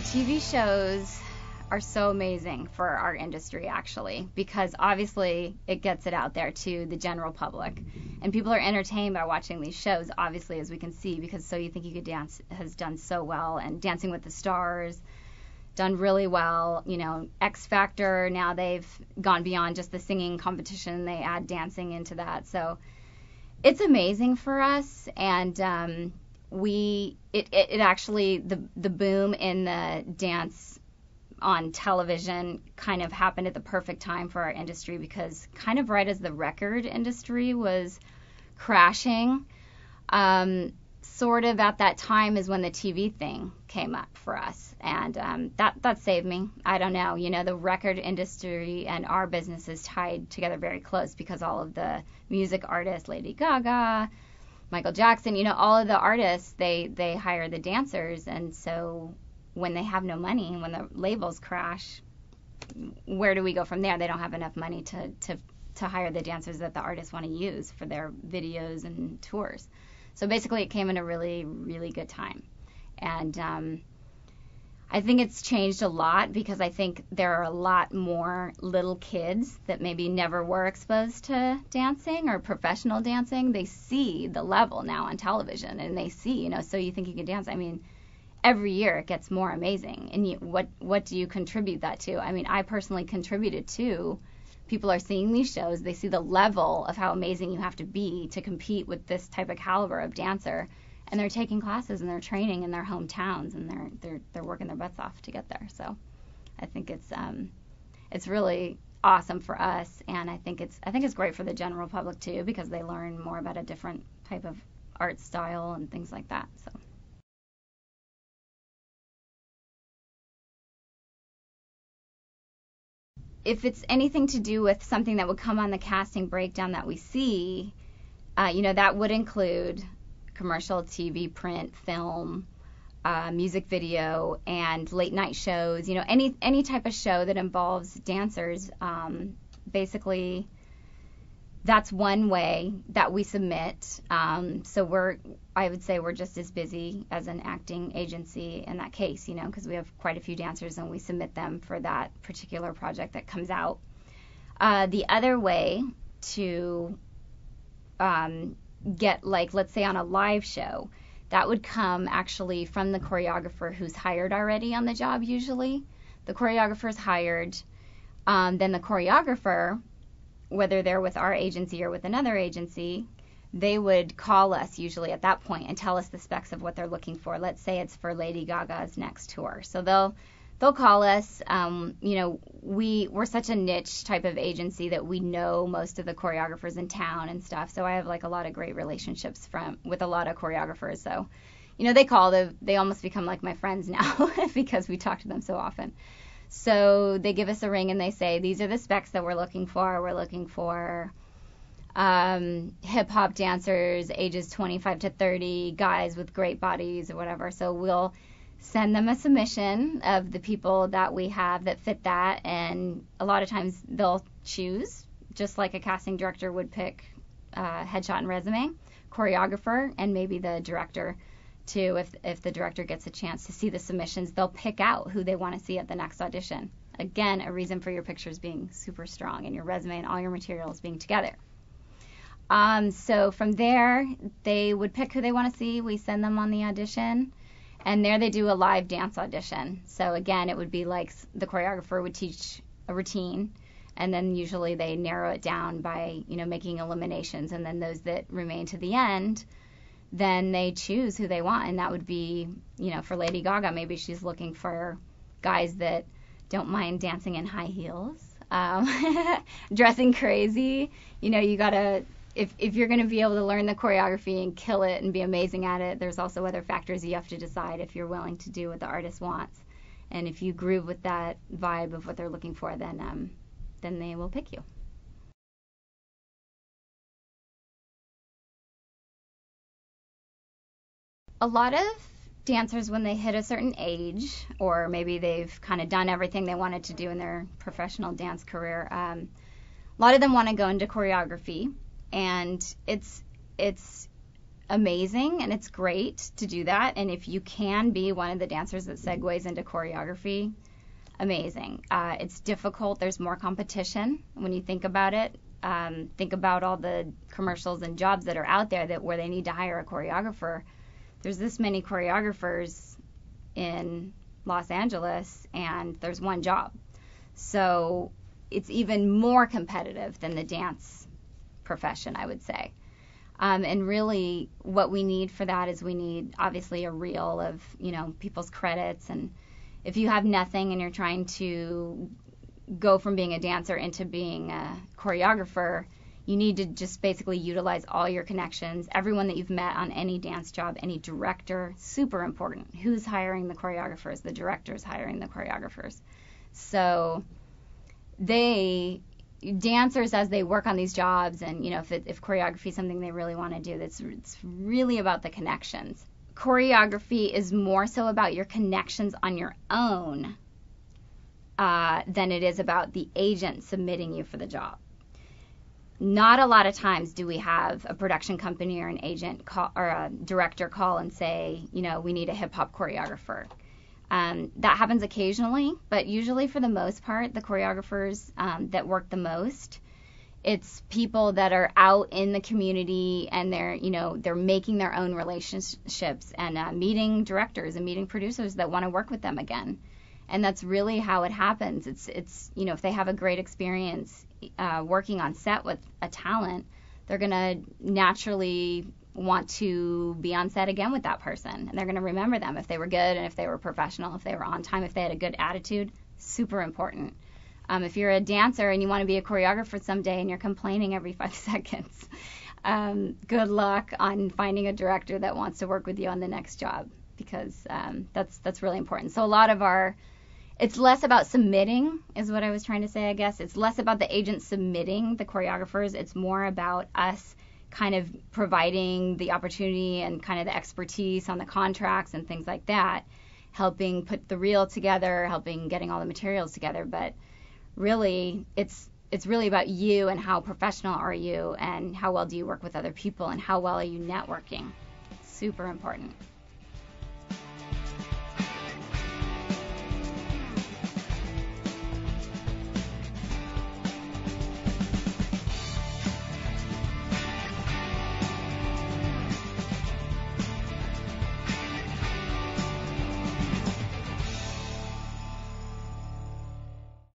The TV shows are so amazing for our industry, actually, because obviously it gets it out there to the general public. And people are entertained by watching these shows, obviously, as we can see, because So You Think You Could Dance has done so well, and Dancing with the Stars done really well. You know, X Factor, now they've gone beyond just the singing competition. They add dancing into that. So it's amazing for us, and it actually, the boom in the dance on television kind of happened at the perfect time for our industry, because kind of right as the record industry was crashing, sort of at that time is when the TV thing came up for us, and that saved me. I don't know, you know, the record industry and our business is tied together very close, because all of the music artists, Lady Gaga, Michael Jackson, you know, all of the artists, they hire the dancers, and so when they have no money, when the labels crash, where do we go from there? They don't have enough money to hire the dancers that the artists want to use for their videos and tours. So basically it came in a really, really good time. And I think it's changed a lot, because I think there are a lot more little kids that maybe never were exposed to dancing or professional dancing. They see the level now on television, and they see, you know, So You Think You Could Dance. I mean, every year it gets more amazing. And what do you contribute that to? I mean, I personally contributed to, people are seeing these shows, they see the level of how amazing you have to be to compete with this type of caliber of dancer, and they're taking classes and they're training in their hometowns, and they're working their butts off to get there. So I think it's really awesome for us, and I think it's great for the general public too, because they learn more about a different type of art style and things like that. So. If it's anything to do with something that would come on the casting breakdown that we see, you know, that would include commercial, TV, print, film, music video, and late night shows. You know, any type of show that involves dancers. Basically, that's one way that we submit. So I would say we're just as busy as an acting agency in that case, you know, because we have quite a few dancers and we submit them for that particular project that comes out. The other way to get, like, let's say on a live show, that would come actually from the choreographer who's hired already on the job usually. The choreographer's hired, then the choreographer, whether they're with our agency or with another agency, they would call us usually at that point and tell us the specs of what they're looking for. Let's say it's for Lady Gaga's next tour. So they'll call us. You know, we're such a niche type of agency that we know most of the choreographers in town and stuff. So I have like a lot of great relationships with a lot of choreographers. So, you know, they almost become like my friends now because we talk to them so often. So they give us a ring and they say, these are the specs that we're looking for. We're looking for hip-hop dancers, ages 25 to 30, guys with great bodies or whatever. So we'll send them a submission of the people that we have that fit that. And a lot of times they'll choose, just like a casting director would pick headshot and resume, choreographer, and maybe the director too. If the director gets a chance to see the submissions, they'll pick out who they want to see at the next audition. Again, a reason for your pictures being super strong and your resume and all your materials being together. So from there, they would pick who they want to see. We send them on the audition, and there they do a live dance audition. So again, it would be like the choreographer would teach a routine, and then usually they narrow it down by, you know, making eliminations, and then those that remain to the end, then they choose who they want. And that would be, you know, for Lady Gaga, maybe she's looking for guys that don't mind dancing in high heels, dressing crazy. You know, you gotta, if you're going to be able to learn the choreography and kill it and be amazing at it, there's also other factors you have to decide if you're willing to do what the artist wants. And if you groove with that vibe of what they're looking for, then they will pick you. A lot of dancers, when they hit a certain age, or maybe they've kind of done everything they wanted to do in their professional dance career, a lot of them want to go into choreography, and it's amazing and it's great to do that. And if you can be one of the dancers that segues into choreography, amazing. It's difficult. There's more competition when you think about it. Think about all the commercials and jobs that are out there where they need to hire a choreographer. There's this many choreographers in Los Angeles, and there's one job. So it's even more competitive than the dance profession, I would say. And really what we need for that is we need obviously a reel of, people's credits. And if you have nothing and you're trying to go from being a dancer into being a choreographer, you need to just basically utilize all your connections, everyone that you've met on any dance job, any director, super important. Who's hiring the choreographers? The director's hiring the choreographers. So dancers, as they work on these jobs, and if choreography is something they really want to do, it's really about the connections. Choreography is more so about your connections on your own than it is about the agent submitting you for the job. Not a lot of times do we have a production company or an agent or a director call and say, we need a hip hop choreographer. That happens occasionally, but usually for the most part, the choreographers that work the most, it's people that are out in the community and they're making their own relationships and meeting directors and meeting producers that want to work with them again. And that's really how it happens. It's if they have a great experience working on set with a talent, they're going to naturally want to be on set again with that person. And they're going to remember them if they were good and if they were professional, if they were on time, if they had a good attitude. Super important. If you're a dancer and you want to be a choreographer someday and you're complaining every 5 seconds, good luck on finding a director that wants to work with you on the next job, because that's really important. So a lot of it's less about submitting, is what I was trying to say, I guess. It's less about the agent submitting the choreographers. It's more about us kind of providing the opportunity and kind of the expertise on the contracts and things like that, helping put the reel together, helping getting all the materials together. But really, it's really about you and how professional are you and how well do you work with other people and how well are you networking. Super important.